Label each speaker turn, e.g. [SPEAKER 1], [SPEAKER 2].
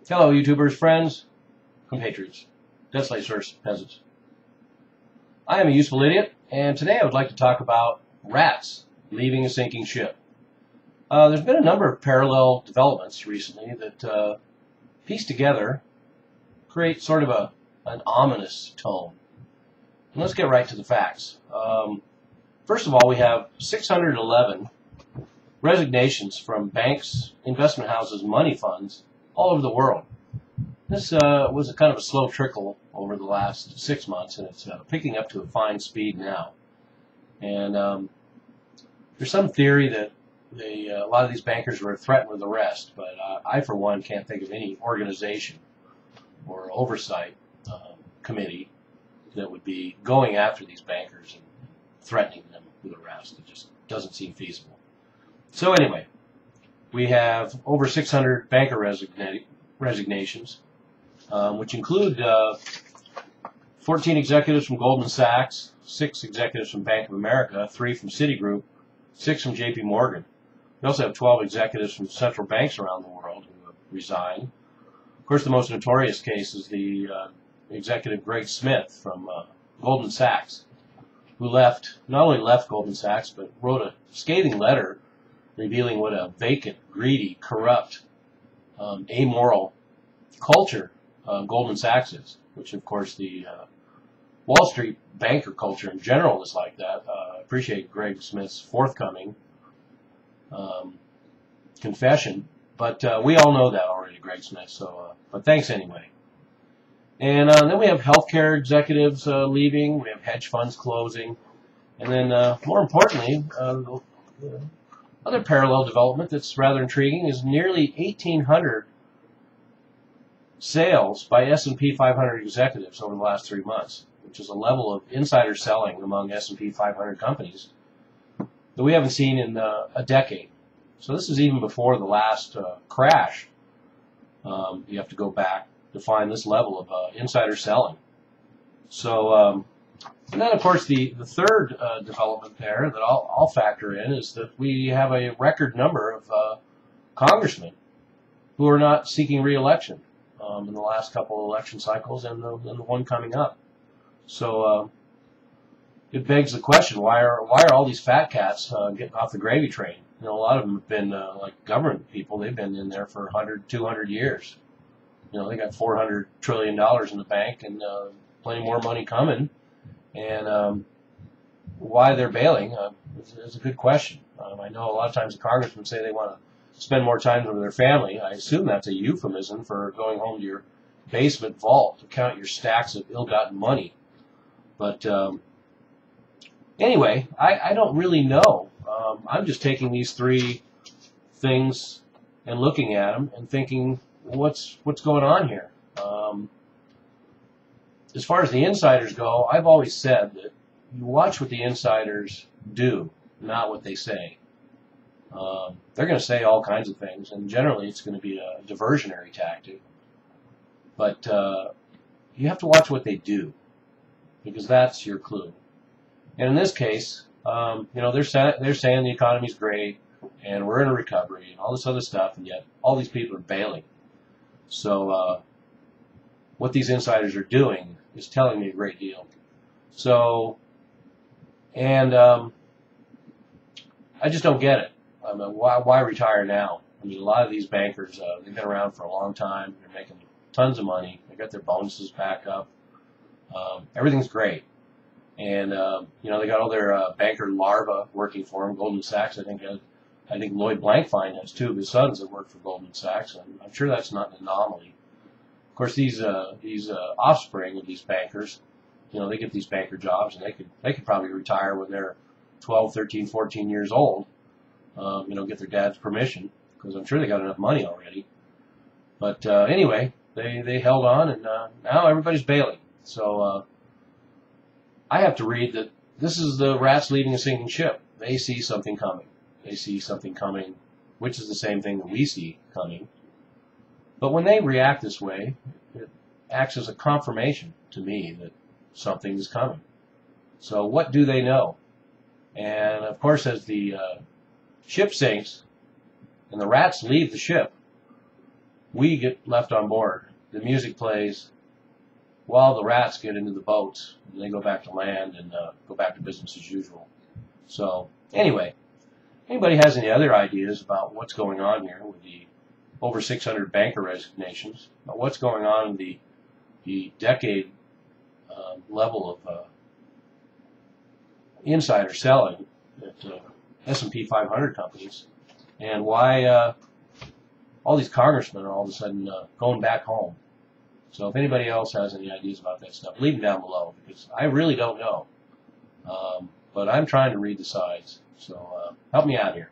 [SPEAKER 1] Hello, YouTubers, friends, compatriots, desolate source peasants. I am a useful idiot, and today I would like to talk about rats leaving a sinking ship. There's been a number of parallel developments recently that pieced together create sort of an ominous tone. And let's get right to the facts. First of all, we have 611 resignations from banks, investment houses, money funds all over the world. This was a kind of a slow trickle over the last 6 months, and it's picking up to a fine speed now. And there's some theory that a lot of these bankers were threatened with arrest, but I, for one, can't think of any organization or oversight committee that would be going after these bankers and threatening them with arrest. It just doesn't seem feasible. So anyway, we have over 600 banker resignations, which include 14 executives from Goldman Sachs, 6 executives from Bank of America, 3 from Citigroup, 6 from JP Morgan. We also have 12 executives from central banks around the world who have resigned. Of course, the most notorious case is the executive Greg Smith from Goldman Sachs, who not only left Goldman Sachs, but wrote a scathing letter revealing what a vacant, greedy, corrupt, amoral culture Goldman Sachs is, which of course the Wall Street banker culture in general is like that. I appreciate Greg Smith's forthcoming confession, but we all know that already, Greg Smith, so, but thanks anyway. And then we have healthcare executives leaving, we have hedge funds closing, and then more importantly, other parallel development that's rather intriguing is nearly 1,800 sales by S&P 500 executives over the last 3 months, which is a level of insider selling among S&P 500 companies that we haven't seen in a decade. So this is even before the last crash. You have to go back to find this level of insider selling. So, and then of course the third development there that I'll factor in is that we have a record number of congressmen who are not seeking re-election in the last couple of election cycles and the one coming up. So it begs the question: why are all these fat cats getting off the gravy train? You know, a lot of them have been like government people. They've been in there for 100, 200 years. You know, they got $400 trillion in the bank and plenty more money coming. And why they're bailing is a good question. I know a lot of times the congressmen say they want to spend more time with their family. I assume that's a euphemism for going home to your basement vault to count your stacks of ill-gotten money. But anyway, I don't really know. I'm just taking these 3 things and looking at them and thinking, what's going on here? As far as the insiders go, I've always said that you watch what the insiders do, not what they say. They're going to say all kinds of things, and generally it's going to be a diversionary tactic. But you have to watch what they do, because that's your clue. And in this case, you know, they're saying the economy's great, and we're in a recovery, and all this other stuff, and yet all these people are bailing. So what these insiders are doing is telling me a great deal. So, and I just don't get it. I mean, why retire now? I mean, a lot of these bankers, they've been around for a long time. They're making tons of money. They got their bonuses back up. Everything's great. And, you know, they got all their banker larvae working for them. Goldman Sachs, I think Lloyd Blankfein has 2 of his sons that work for Goldman Sachs. And I'm sure that's not an anomaly. Of course, these offspring of these bankers, you know, they get these banker jobs, and they could probably retire when they're 12, 13, 14 years old. You know, get their dad's permission, because I'm sure they got enough money already. But anyway, they held on, and now everybody's bailing. So I have to read that this is the rats leaving a sinking ship. They see something coming. They see something coming, which is the same thing that we see coming. But when they react this way, it acts as a confirmation to me that something is coming. So what do they know? And of course, as the ship sinks and the rats leave the ship, we get left on board. The music plays while the rats get into the boats, and they go back to land and go back to business as usual. So anyway, anybody has any other ideas about what's going on here with the over 600 banker resignations, about what's going on in the decade level of insider selling at S&P 500 companies, and why all these congressmen are all of a sudden going back home. So if anybody else has any ideas about that stuff, leave them down below, because I really don't know. But I'm trying to read the sides. So help me out here.